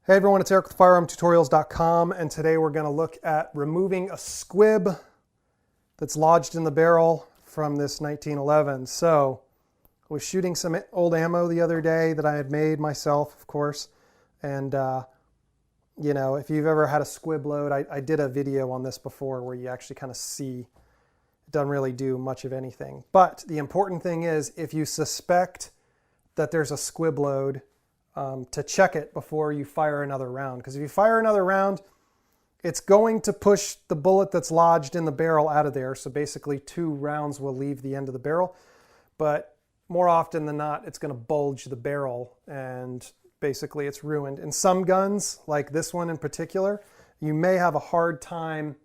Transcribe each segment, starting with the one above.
Hey everyone, it's Eric with firearmtutorials.com, and today we're going to look at removing a squib that's lodged in the barrel from this 1911. So I was shooting some old ammo the other day that I had made myself, of course, and you know, if you've ever had a squib load, I did a video on this before where you actually kind of see it doesn't really do much of anything. But the important thing is, if you suspect that there's a squib load, to check it before you fire another round. Because if you fire another round, it's going to push the bullet that's lodged in the barrel out of there. So basically 2 rounds will leave the end of the barrel. But more often than not, it's going to bulge the barrel and basically it's ruined. In some guns, like this one in particular, you may have a hard time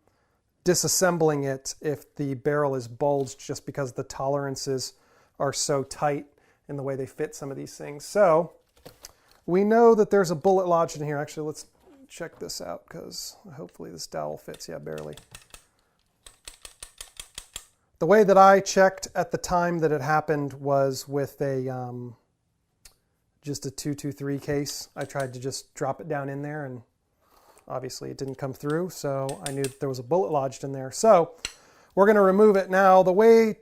disassembling it if the barrel is bulged, just because the tolerances are so tight in the way they fit some of these things. So we know that there's a bullet lodged in here. Actually, let's check this out because hopefully this dowel fits. Yeah, barely. The way that I checked at the time that it happened was with a just a 223 case. I tried to just drop it down in there, and obviously it didn't come through, so I knew that there was a bullet lodged in there. So we're going to remove it now. The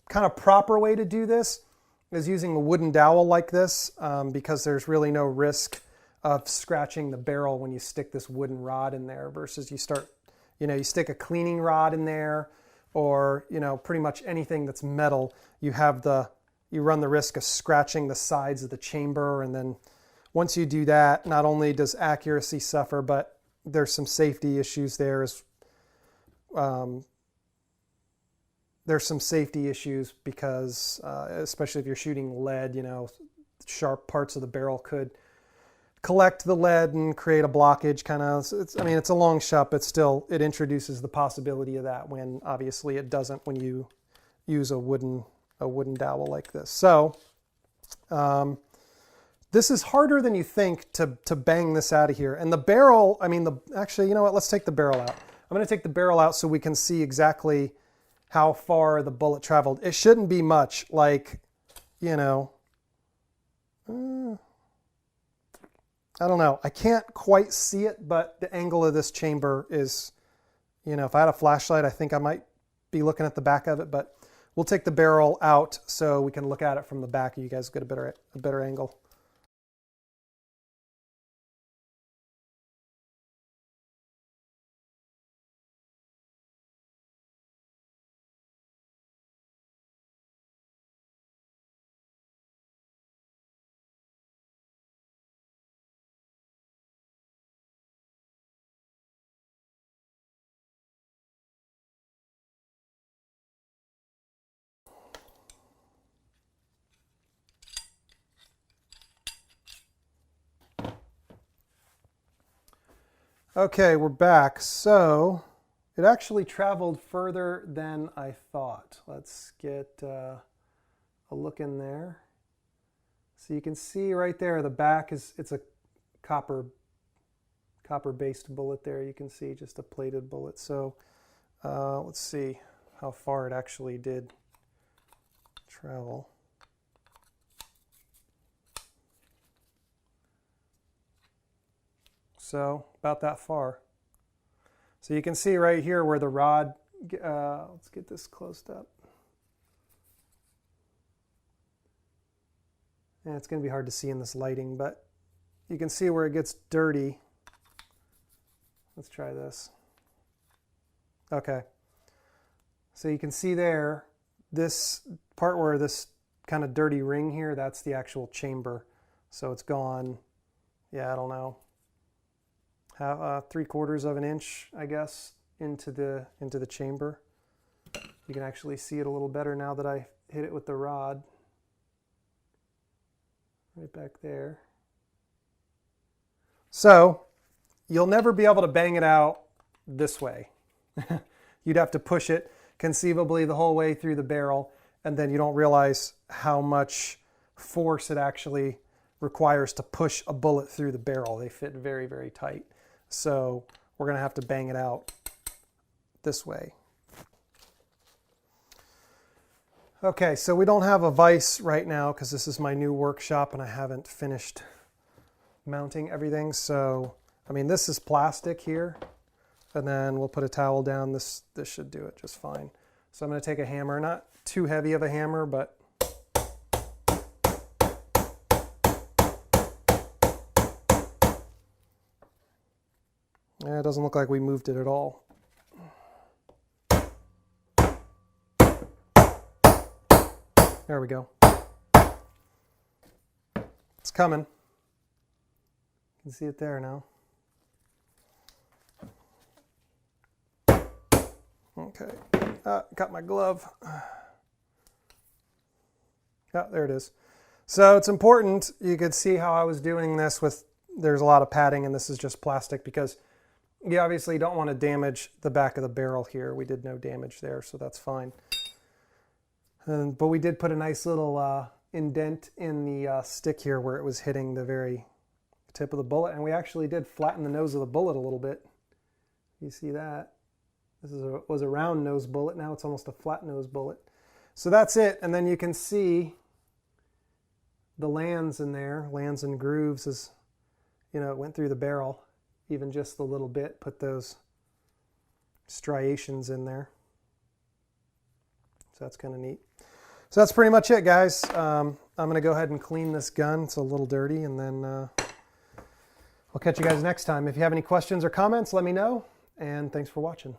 kind of proper way to do this is using a wooden dowel like this, because there's really no risk of scratching the barrel when you stick this wooden rod in there, versus you stick a cleaning rod in there, or pretty much anything that's metal, you run the risk of scratching the sides of the chamber. And then once you do that, not only does accuracy suffer, but there's some safety issues there. There's some safety issues because, especially if you're shooting lead, sharp parts of the barrel could collect the lead and create a blockage. It's a long shot, but still, it introduces the possibility of that, when obviously it doesn't when you use a wooden dowel like this. So this is harder than you think to bang this out of here. And the barrel, actually, you know what? Let's take the barrel out. I'm going to take the barrel out so we can see exactly how far the bullet traveled. It shouldn't be much, like, I don't know. I can't quite see it, but the angle of this chamber is, if I had a flashlight, I think I might be looking at the back of it, but we'll take the barrel out so we can look at it from the back. You guys get a better angle. Okay, we're back. So it actually traveled further than I thought. Let's get a look in there. So you can see right there, the back it's a copper-based bullet there. You can see just a plated bullet. So let's see how far it actually did travel. So about that far. So you can see right here where the rod, let's get this closed up. And it's going to be hard to see in this lighting, but you can see where it gets dirty. Let's try this. Okay. So you can see there, this part where this kind of dirty ring here, that's the actual chamber. So it's gone, yeah, I don't know, 3/4 of an inch, I guess, into the chamber. You can actually see it a little better now that I hit it with the rod. Right back there. So you'll never be able to bang it out this way. You'd have to push it conceivably the whole way through the barrel, and then you don't realize how much force it actually requires to push a bullet through the barrel. They fit very, very tight. So we're going to have to bang it out this way. Okay, so we don't have a vise right now because this is my new workshop and I haven't finished mounting everything. So, I mean, this is plastic here, and then we'll put a towel down. This should do it just fine. So I'm going to take a hammer, not too heavy of a hammer, but yeah, it doesn't look like we moved it at all. There we go. It's coming. You can see it there now. Okay, got my glove. Yeah, there it is. So it's important, you could see how I was doing this with, there's a lot of padding and this is just plastic because you obviously don't want to damage the back of the barrel here. We did no damage there, so that's fine. But we did put a nice little indent in the stick here where it was hitting the very tip of the bullet, and we actually did flatten the nose of the bullet a little bit. You see that? This was a round nose bullet, now it's almost a flat nose bullet. So that's it, and then you can see the lands in there, lands and grooves as, you know, it went through the barrel, even just a little bit, put those striations in there. So that's kind of neat. So that's pretty much it, guys. I'm going to go ahead and clean this gun. It's a little dirty, and then I'll catch you guys next time. If you have any questions or comments, let me know, and thanks for watching.